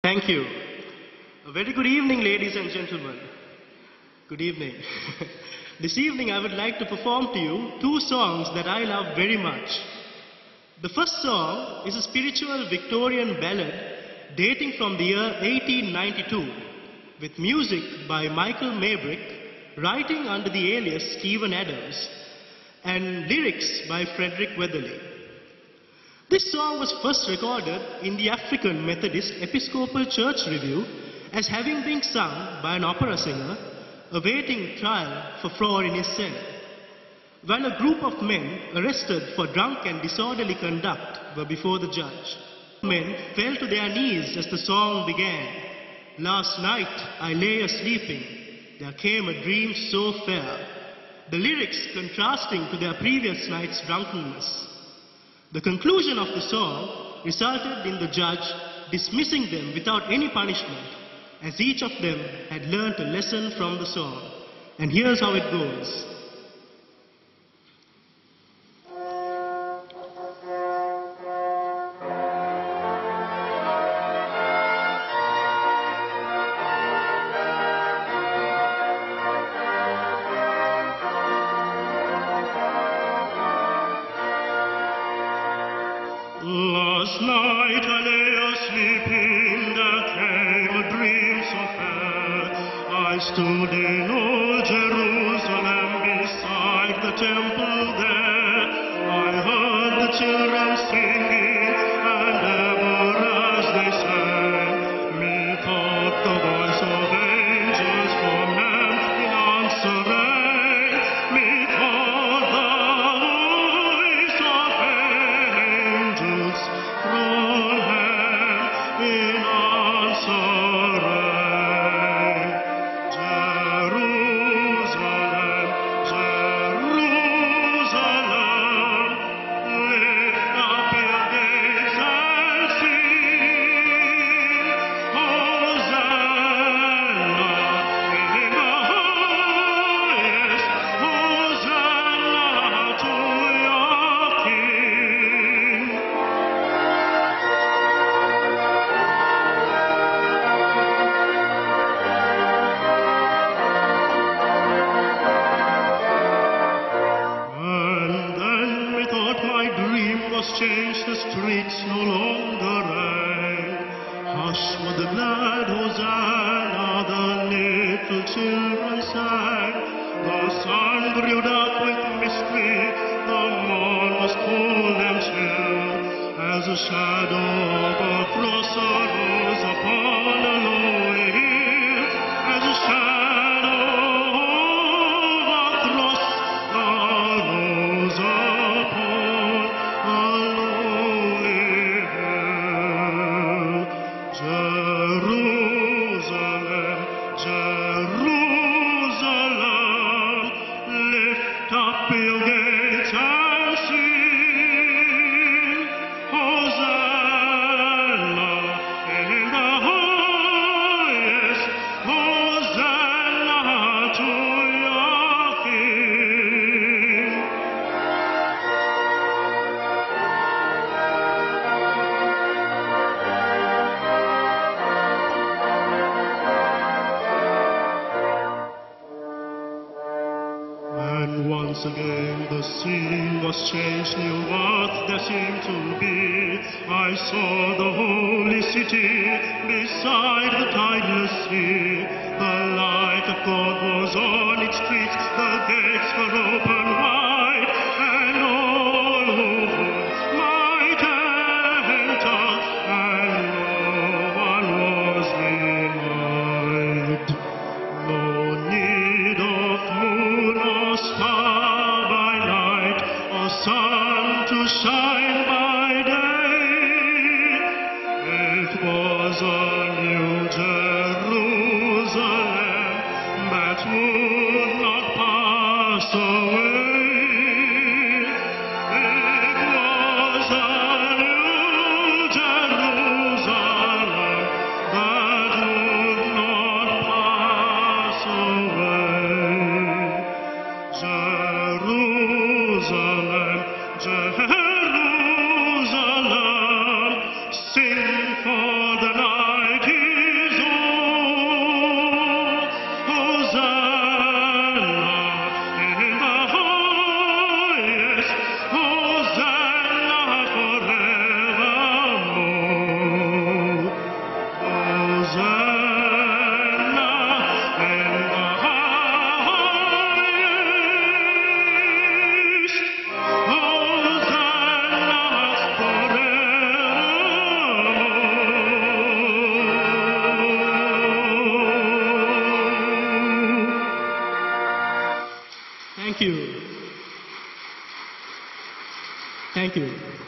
Thank you. A very good evening, ladies and gentlemen. Good evening. This evening I would like to perform to you two songs that I love very much. The first song is a spiritual Victorian ballad dating from the year 1892 with music by Michael Maybrick, writing under the alias Stephen Adams, and lyrics by Frederick Weatherly. This song was first recorded in the African Methodist Episcopal Church Review as having been sung by an opera singer awaiting trial for fraud in his cell. When a group of men arrested for drunk and disorderly conduct were before the judge, men fell to their knees as the song began. Last night I lay a-sleeping, there came a dream so fair. The lyrics contrasting to their previous night's drunkenness. The conclusion of the song resulted in the judge dismissing them without any punishment, as each of them had learnt a lesson from the song. And here's how it goes. Last night I lay a-sleeping, there came a dream so fair. I stood in old Jerusalem beside the temple there. I heard the children singing, and ever as they sang, methought the voice of angels from heaven in answer rang. Methought the voice of angels from heaven in answer rang. Jerusalem, Jerusalem, lift up your gates and sing. Hosanna in the highest, Hosanna to your King. And then methought my dream was changed, the streets no longer rang. Hush with the glad Hosanna, the little children sang. The sun grew dark with mystery, the morn was cold and chill, as a shadow of a cross arose upon a lonely hill. As a shadow of a cross arose upon a lonely hill. Jerusalem, Jerusalem, lift up your gates and sing. Hosanna in the highest, Hosanna to your King. And once again the scene was changed, new earth there seemed to be. I saw the holy city beside the tideless sea. The light of God was on its streets, the gates were open wide, and all who would might enter, and no one was denied. No need of moon or star by night, or sun to shine by day. It was a new Jerusalem that would not pass away. Thank you. Thank you.